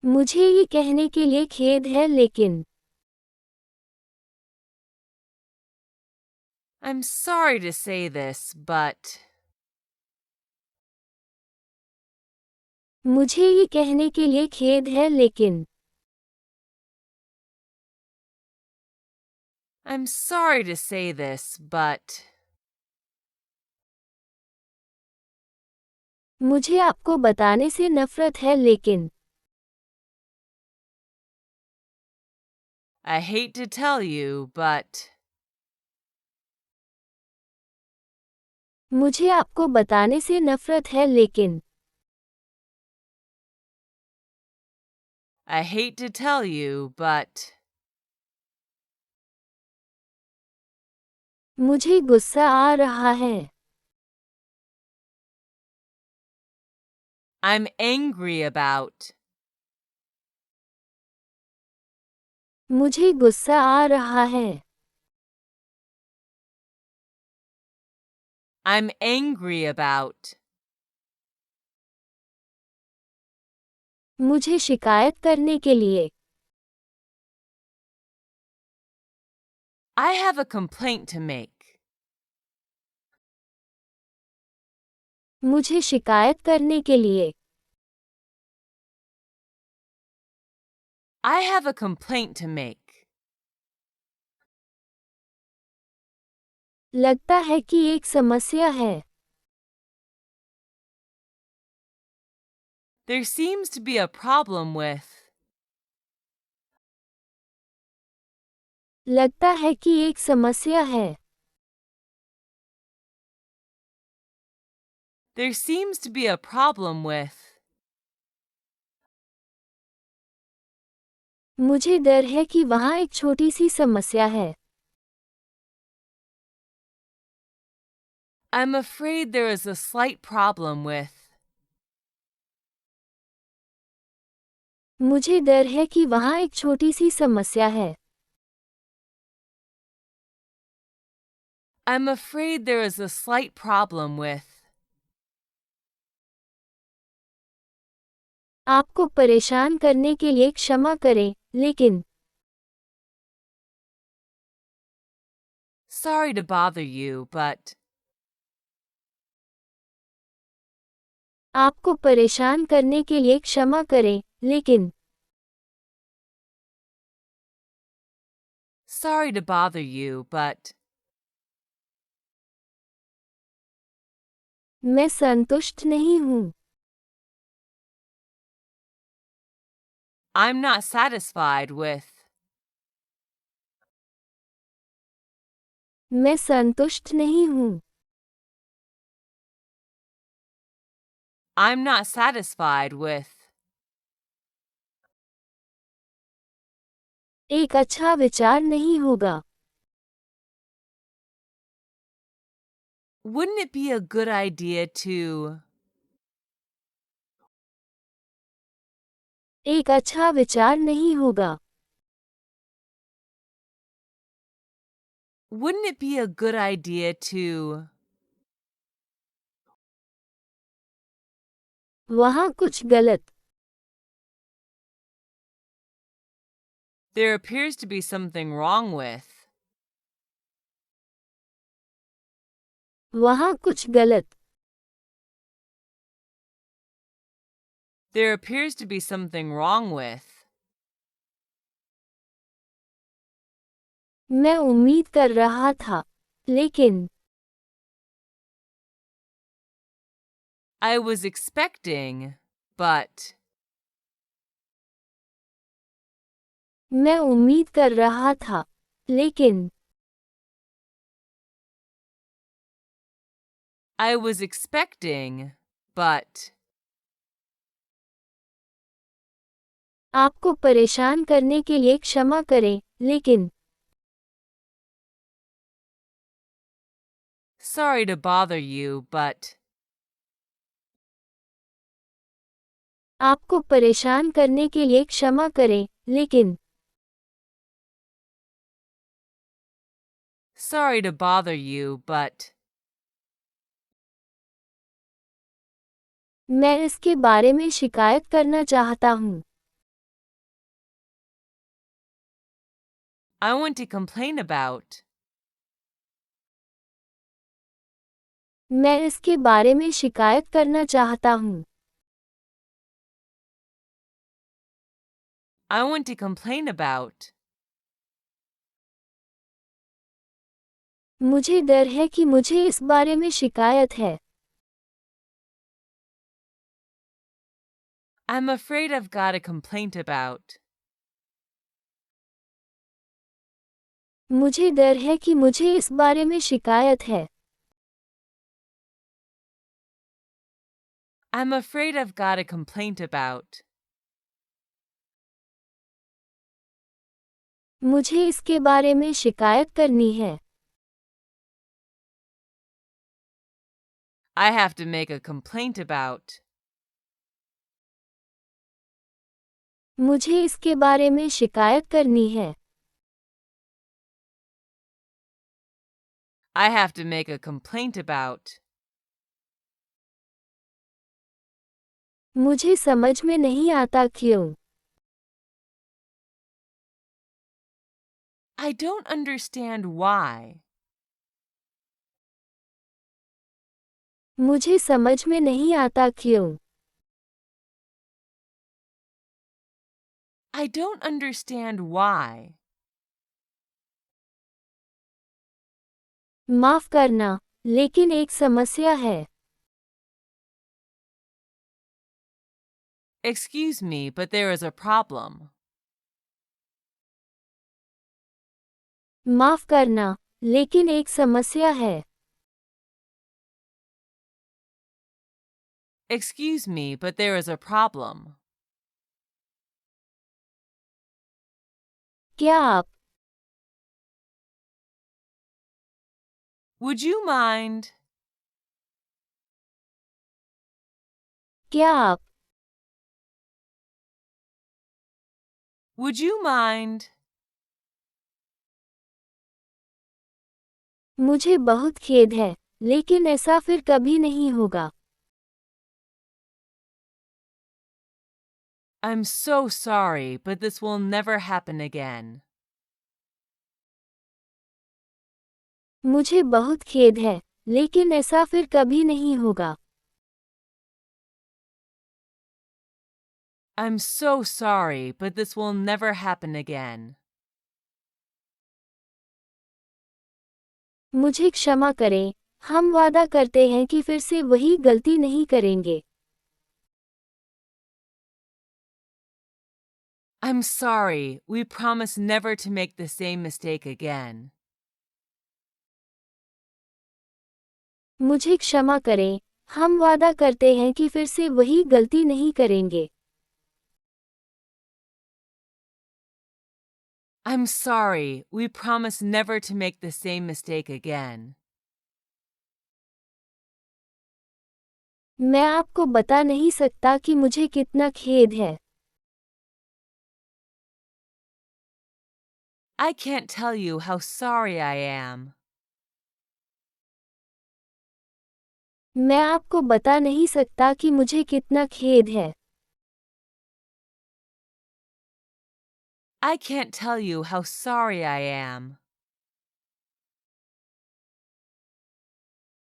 मुझे ये कहने के लिए खेद है लेकिन I'm sorry to say this, but मुझे ये कहने के लिए खेद है लेकिन I'm sorry to say this, but मुझे आपको बताने से नफरत है लेकिन I hate to tell you, but मुझे आपको बताने से नफरत है लेकिन I hate to tell you, but मुझे गुस्सा आ रहा है I'm angry about. मुझे गुस्सा आ रहा है I'm angry about. मुझे शिकायत करने के लिए I have a complaint to make. मुझे शिकायत करने के लिए I have a complaint to make. लगता है कि एक समस्या है There seems to be a problem with. लगता है कि एक समस्या है There seems to be a problem with. मुझे डर है कि वहाँ एक छोटी सी समस्या है I'm afraid there is a slight problem with. मुझे डर है कि वहाँ एक छोटी सी समस्या है I'm afraid there is a slight problem with. आपको परेशान करने के लिए क्षमा करें लेकिन Sorry to bother you, but आपको परेशान करने के लिए क्षमा करें लेकिन sorry to bother you, but मैं संतुष्ट नहीं हूँ I'm not satisfied with. मैं संतुष्ट नहीं हूँ I'm not satisfied with. एक अच्छा विचार नहीं होगा Wouldn't it be a good idea to? एक अच्छा विचार नहीं होगा Wouldn't it be a good idea to? वहाँ कुछ गलत There appears to be something wrong with. वहाँ कुछ गलत There appears to be something wrong with. मैं उम्मीद कर रहा था लेकिन I was expecting, but मैं उम्मीद कर रहा था लेकिन I was expecting, but आपको परेशान करने के लिए क्षमा करें लेकिन sorry to bother you, but आपको परेशान करने के लिए क्षमा करें लेकिन sorry to bother you, but मैं इसके बारे में शिकायत करना चाहता हूँ I want to complain about. मैं इसके बारे में शिकायत करना चाहता हूँ। I want to complain about. मुझे डर है कि मुझे इस बारे में शिकायत है। I'm afraid I've got a complaint about. मुझे डर है कि मुझे इस बारे में शिकायत है। I'm afraid I've got a complaint about. मुझे इसके बारे में शिकायत करनी है। I have to make a complaint about. मुझे इसके बारे में शिकायत करनी है। I have to make a complaint about. मुझे समझ में नहीं आता क्यों। I don't understand why. मुझे समझ में नहीं आता क्यों। I don't understand why. माफ करना, लेकिन एक समस्या है। Excuse me, but there is a problem. माफ करना, लेकिन एक समस्या है। Excuse me, but there is a problem. क्या आप Would you mind? क्या आप Would you mind? मुझे बहुत खेद है, लेकिन ऐसा फिर कभी नहीं होगा। I'm so sorry, but this will never happen again. मुझे बहुत खेद है, लेकिन ऐसा फिर कभी नहीं होगा। I'm so sorry, but this will never happen again. मुझे क्षमा करें, हम वादा करते हैं कि फिर से वही गलती नहीं करेंगे। I'm sorry, we promise never to make the same mistake again. मुझे क्षमा करें, हम वादा करते हैं कि फिर से वही गलती नहीं करेंगे। I'm sorry, we promise never to make the same mistake again. मैं आपको बता नहीं सकता कि मुझे कितना खेद है। I can't tell you how sorry I am. मैं आपको बता नहीं सकता कि मुझे कितना खेद है। I can't tell you how sorry I am.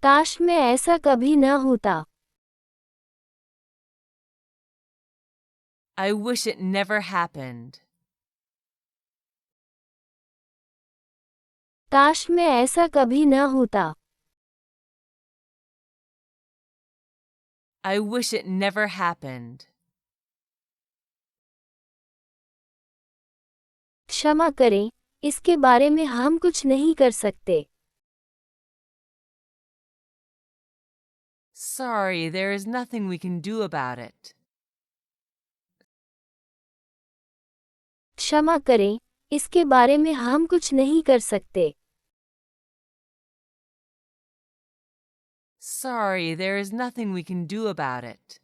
काश मैं ऐसा कभी न होता। I wish it never happened. काश मैं ऐसा कभी न होता। I wish it never happened. क्षमा करें, इसके बारे में हम कुछ नहीं कर सकते। Sorry, there is nothing we can do about it. क्षमा करें, इसके बारे में हम कुछ नहीं कर सकते। Sorry, there is nothing we can do about it.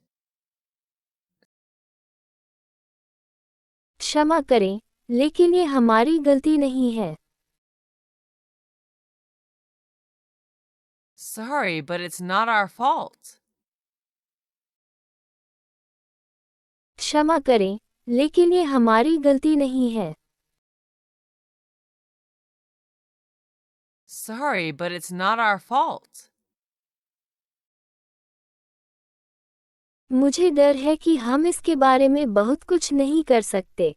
क्षमा करें, लेकिन ये हमारी गलती नहीं है। Sorry, but it's not our fault. क्षमा करें, लेकिन ये हमारी गलती नहीं है। Sorry, but it's not our fault. मुझे डर है कि हम इसके बारे में बहुत कुछ नहीं कर सकते।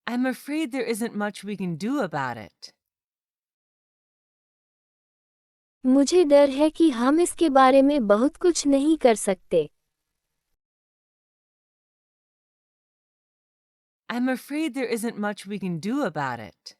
I'm afraid there isn't much we can do about it. मुझे डर है कि हम इसके बारे में बहुत कुछ नहीं कर सकते। I'm afraid there isn't much we can do about it.